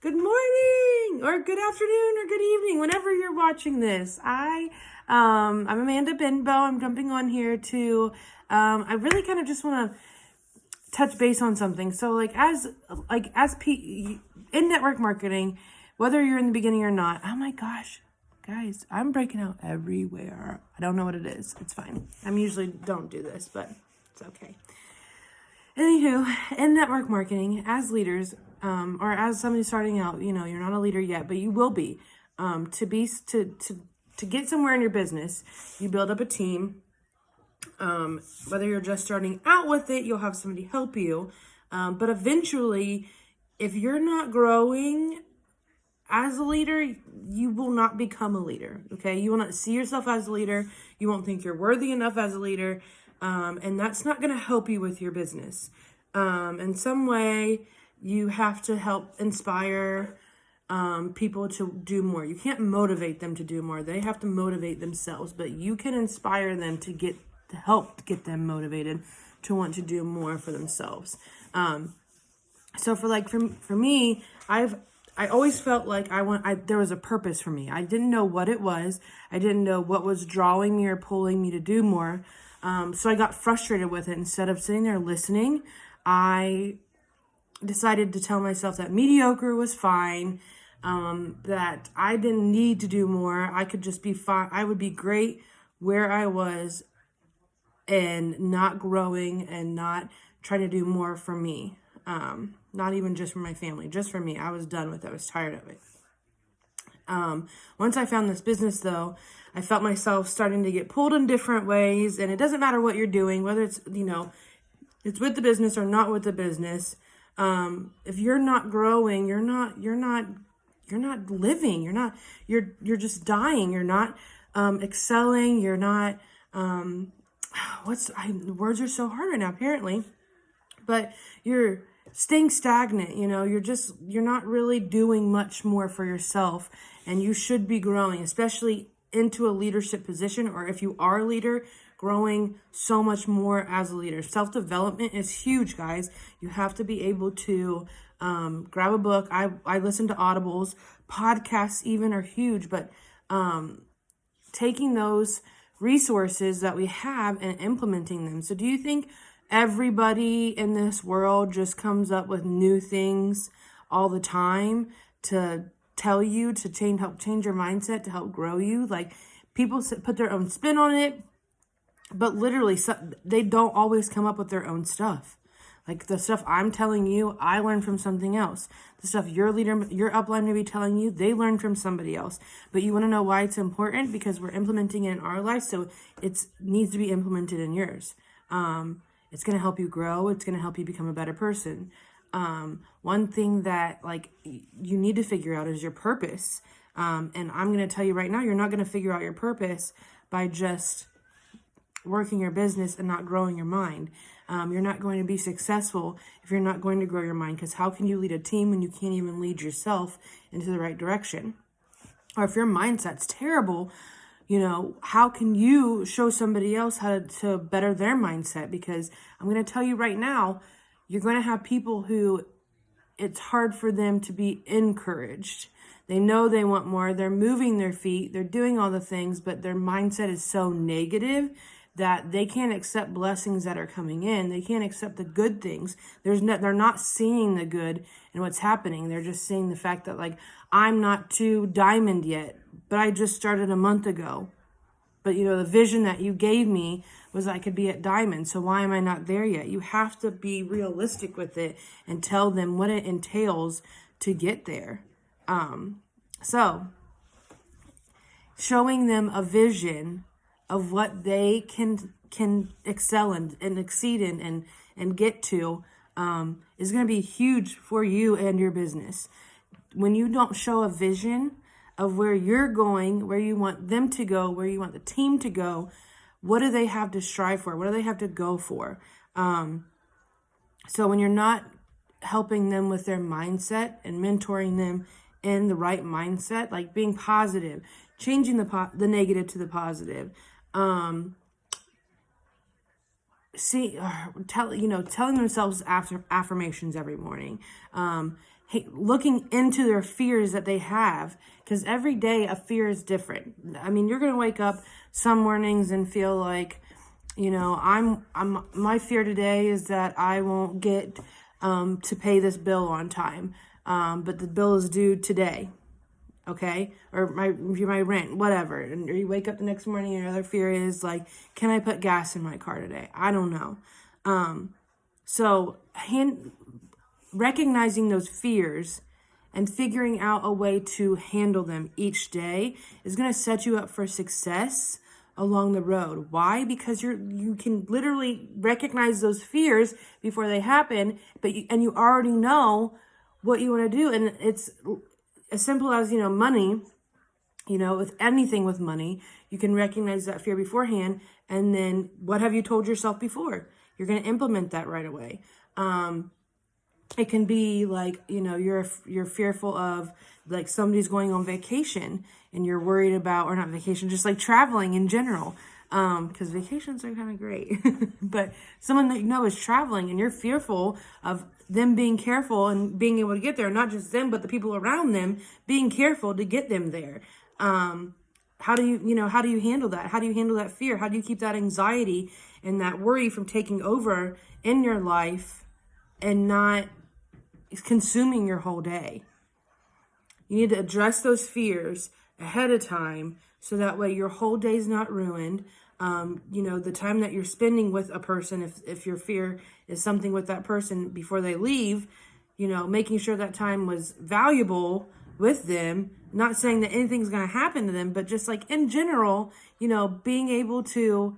Good morning or good afternoon or good evening, whenever you're watching this. I'm Amanda Benbow. I'm jumping on here to, I really kind of just want to touch base on something. So in network marketing, whether you're in the beginning or not, oh my gosh, guys, I'm breaking out everywhere. I don't know what it is. It's fine. I'm usually don't do this, but it's okay. Anywho, in network marketing, as leaders, or as somebody starting out, you're not a leader yet, but you will be. To get somewhere in your business, you build up a team. Whether you're just starting out with it, you'll have somebody help you. But eventually, if you're not growing as a leader, you will not become a leader. Okay, you will not see yourself as a leader. You won't think you're worthy enough as a leader. And that's not going to help you with your business. In some way, you have to help inspire people to do more. You can't motivate them to do more. They have to motivate themselves, but you can inspire them to help get them motivated to want to do more for themselves. So for me, I always felt like there was a purpose for me. I didn't know what it was. I didn't know what was drawing me or pulling me to do more. So I got frustrated with it. Instead of sitting there listening, I decided to tell myself that mediocre was fine, that I didn't need to do more. I could just be fine. I would be great where I was and not growing and not trying to do more for me. Not even just for my family, just for me. I was done with it. I was tired of it. Once I found this business, though, I felt myself starting to get pulled in different ways. And it doesn't matter what you're doing, whether it's, it's with the business or not with the business. If you're not growing, you're not living. You're just dying. You're not, excelling. You're not, words are so hard right now, apparently, but you're staying stagnant. You're not really doing much more for yourself, and you should be growing, especially into a leadership position, or if you are a leader, growing so much more as a leader. Self-development is huge, guys. You have to be able to grab a book. I listen to audibles. Podcasts even are huge, but taking those resources that we have and implementing them. So do you think everybody in this world just comes up with new things all the time to tell you to help change your mindset, to help grow you? Like, people put their own spin on it, but literally they don't always come up with their own stuff. Like, the stuff I'm telling you, I learned from something else. The stuff your upline may be telling you, they learned from somebody else. But you want to know why it's important? Because we're implementing it in our life, so it needs to be implemented in yours. It's going to help you grow. It's going to help you become a better person. One thing that you need to figure out is your purpose. And I'm going to tell you right now, you're not going to figure out your purpose by just working your business and not growing your mind. You're not going to be successful if you're not going to grow your mind, because how can you lead a team when you can't even lead yourself into the right direction? Or if your mindset's terrible, how can you show somebody else how to better their mindset? Because I'm going to tell you right now, you're going to have people who it's hard for them to be encouraged. They know they want more. They're moving their feet. They're doing all the things, but their mindset is so negative that they can't accept blessings that are coming in. They can't accept the good things. They're not seeing the good in what's happening. They're just seeing the fact that I'm not to diamond yet, but I just started a month ago. But the vision that you gave me was I could be at diamond. So why am I not there yet? You have to be realistic with it and tell them what it entails to get there. So showing them a vision of what they can excel in and exceed in and get to is going to be huge for you and your business. When you don't show a vision of where you're going, where you want them to go, where you want the team to go, what do they have to strive for? What do they have to go for? So when you're not helping them with their mindset and mentoring them in the right mindset, like being positive, changing the negative to the positive, telling themselves affirmations every morning, looking into their fears that they have, because every day a fear is different. I mean, you're going to wake up some mornings and feel like, my fear today is that I won't get to pay this bill on time, but the bill is due today. Okay, or my rent, whatever. And you wake up the next morning and your other fear is like, can I put gas in my car today? I don't know. So recognizing those fears and figuring out a way to handle them each day is going to set you up for success along the road. Why? Because you can literally recognize those fears before they happen, and you already know what you want to do. And it's as simple as, money, with anything with money, you can recognize that fear beforehand. And then what have you told yourself before? You're going to implement that right away. It can be like, you're fearful of like somebody's going on vacation and you're worried about, or not vacation, just like traveling in general. Because vacations are kind of great, but someone that is traveling and you're fearful of them being careful and being able to get there, not just them, but the people around them being careful to get them there. How do you handle that? How do you handle that fear? How do you keep that anxiety and that worry from taking over in your life and not consuming your whole day? You need to address those fears ahead of time so that way your whole day is not ruined. The time that you're spending with a person, if your fear is something with that person before they leave, making sure that time was valuable with them. Not saying that anything's going to happen to them, but just like in general, being able to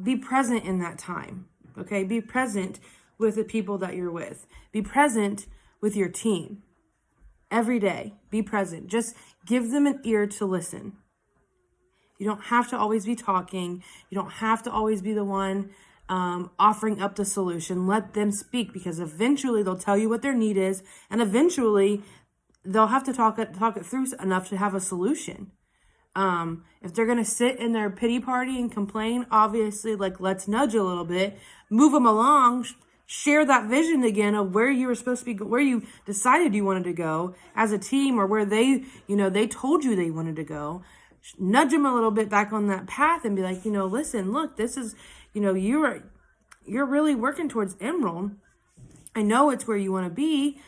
be present in that time. Okay, be present with the people that you're with. Be present with your team. Every day, be present. Just give them an ear to listen. You don't have to always be talking. You don't have to always be the one offering up the solution. Let them speak, because eventually they'll tell you what their need is, and eventually they'll have to talk it through enough to have a solution. If they're going to sit in their pity party and complain, obviously, let's nudge a little bit, move them along, share that vision again of where you were supposed to be, where you decided you wanted to go as a team, or where they told you they wanted to go. Nudge them a little bit back on that path and be like, listen, look, this is, you're really working towards Emerald. I know it's where you want to be.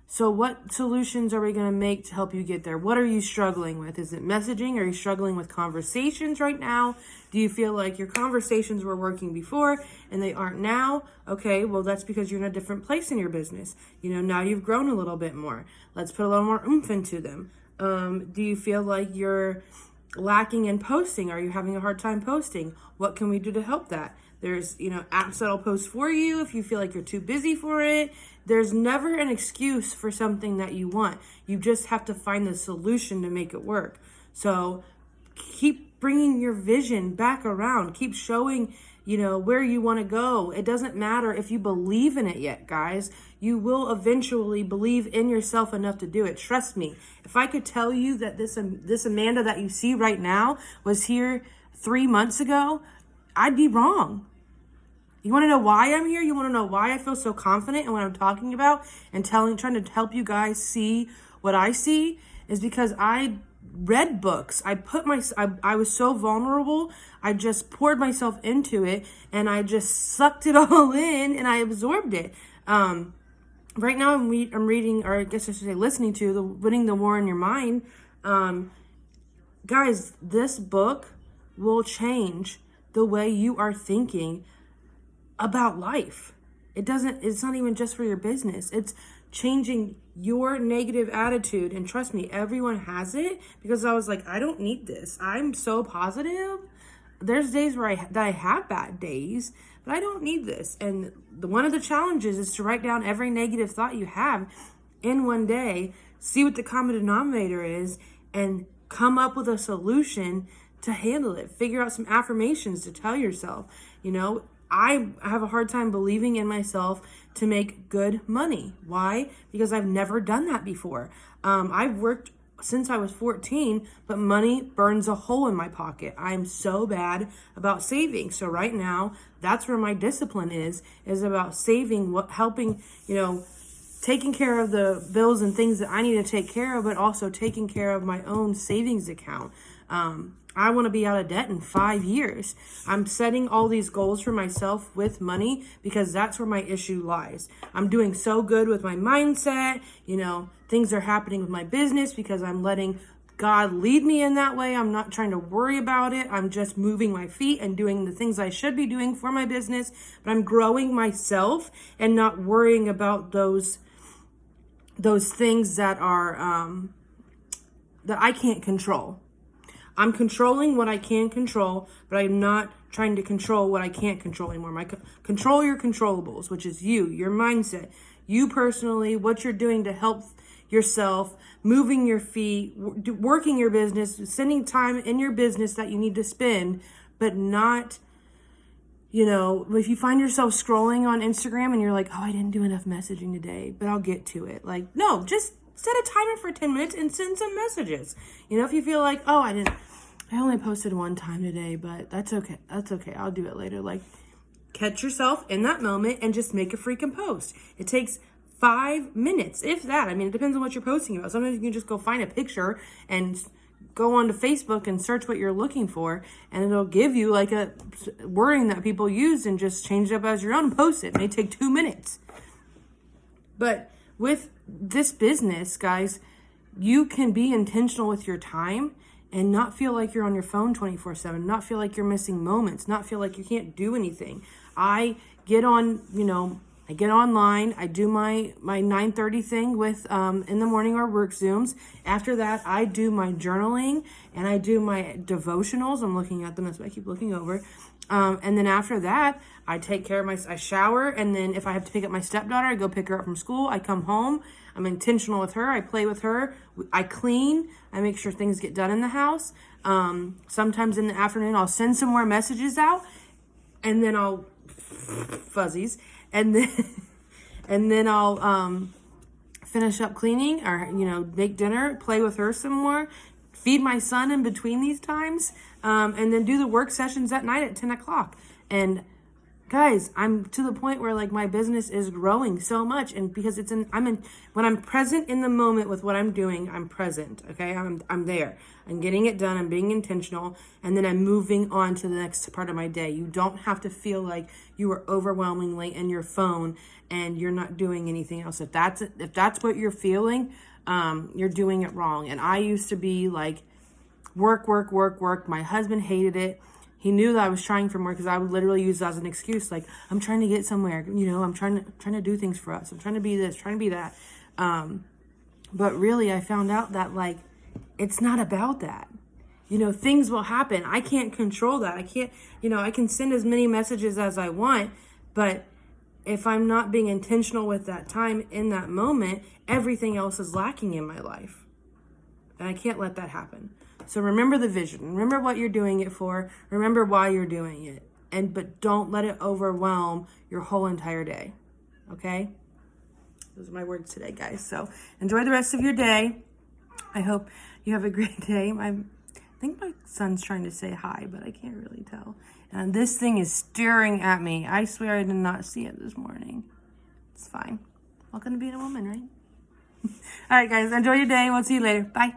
So what solutions are we going to make to help you get there? What are you struggling with? Is it messaging? Are you struggling with conversations right now? Do you feel like your conversations were working before and they aren't now? Okay, well, that's because you're in a different place in your business. Now you've grown a little bit more. Let's put a little more oomph into them. Do you feel like you're lacking in posting? Are you having a hard time posting? What can we do to help that? There's, apps that'll post for you if you feel like you're too busy for it. There's never an excuse for something that you want. You just have to find the solution to make it work. So keep bringing your vision back around. Keep showing, where you want to go. It doesn't matter if you believe in it yet, guys. You will eventually believe in yourself enough to do it. Trust me. If I could tell you that this Amanda that you see right now was here 3 months ago, I'd be wrong. You want to know why I'm here? You want to know why I feel so confident in what I'm talking about and trying to help you guys see what I see? Is because I read books. I was so vulnerable. I just poured myself into it and I just sucked it all in and I absorbed it. Right now I'm reading, or I guess I should say listening to, Winning the War in Your Mind. Guys, this book will change the way you are thinking about life. It's not even just for your business. It's changing your negative attitude. And trust me, everyone has it, because I was like, I don't need this. I'm so positive. There's days where I have bad days, but I don't need this. And one of the challenges is to write down every negative thought you have in one day, see what the common denominator is, and come up with a solution to handle it. Figure out some affirmations to tell yourself. I have a hard time believing in myself to make good money. Why? Because I've never done that before. I've worked since I was 14, but money burns a hole in my pocket. I'm so bad about saving. So right now, that's where my discipline is about saving, helping, taking care of the bills and things that I need to take care of, but also taking care of my own savings account. I want to be out of debt in 5 years. I'm setting all these goals for myself with money because that's where my issue lies. I'm doing so good with my mindset. Things are happening with my business because I'm letting God lead me in that way. I'm not trying to worry about it. I'm just moving my feet and doing the things I should be doing for my business. But I'm growing myself and not worrying about those things that are that I can't control. I'm controlling what I can control, but I'm not trying to control what I can't control anymore. Control your controllables, which is you, your mindset, you personally, what you're doing to help yourself, moving your feet, working your business, spending time in your business that you need to spend, but not, if you find yourself scrolling on Instagram and you're like, oh, I didn't do enough messaging today, but I'll get to it. Like, no, just set a timer for 10 minutes and send some messages. If you feel like, oh, I only posted one time today, but that's okay. That's okay. I'll do it later. Like, catch yourself in that moment and just make a freaking post. It takes 5 minutes, if that. It depends on what you're posting about. Sometimes you can just go find a picture and go onto Facebook and search what you're looking for, and it'll give you like a wording that people use and just change it up as your own and post it. It may take 2 minutes. But with this business, guys, you can be intentional with your time and not feel like you're on your phone 24/7, not feel like you're missing moments, not feel like you can't do anything. I get on, I get online, I do my 9:30 thing with in the morning or work Zooms. After that, I do my journaling and I do my devotionals. I'm looking at them as I keep looking over. And then after that, I take care of I shower, and then if I have to pick up my stepdaughter, I go pick her up from school. I come home, I'm intentional with her, I play with her, I clean, I make sure things get done in the house. Sometimes in the afternoon, I'll send some more messages out, and then I'll fuzzies, and then I'll finish up cleaning, or make dinner, play with her some more, feed my son in between these times, and then do the work sessions at night at 10 o'clock. And guys, I'm to the point where like my business is growing so much, and because when I'm present in the moment with what I'm doing, I'm present. Okay, I'm there. I'm getting it done. I'm being intentional, and then I'm moving on to the next part of my day. You don't have to feel like you are overwhelmingly in your phone and you're not doing anything else. If that's what you're feeling, you're doing it wrong. And I used to be like, work. My husband hated it. He knew that I was trying for more because I would literally use that as an excuse. Like, I'm trying to get somewhere, I'm trying to do things for us. I'm trying to be this, trying to be that. But really I found out that like, it's not about that. Things will happen. I can't control that. I can't, I can send as many messages as I want, but if I'm not being intentional with that time in that moment, everything else is lacking in my life. And I can't let that happen. So remember the vision. Remember what you're doing it for. Remember why you're doing it. But don't let it overwhelm your whole entire day. Okay? Those are my words today, guys. So enjoy the rest of your day. I hope you have a great day. I think my son's trying to say hi, but I can't really tell. And this thing is staring at me. I swear I did not see it this morning. It's fine. Welcome to being a woman, right? All right, guys. Enjoy your day. We'll see you later. Bye.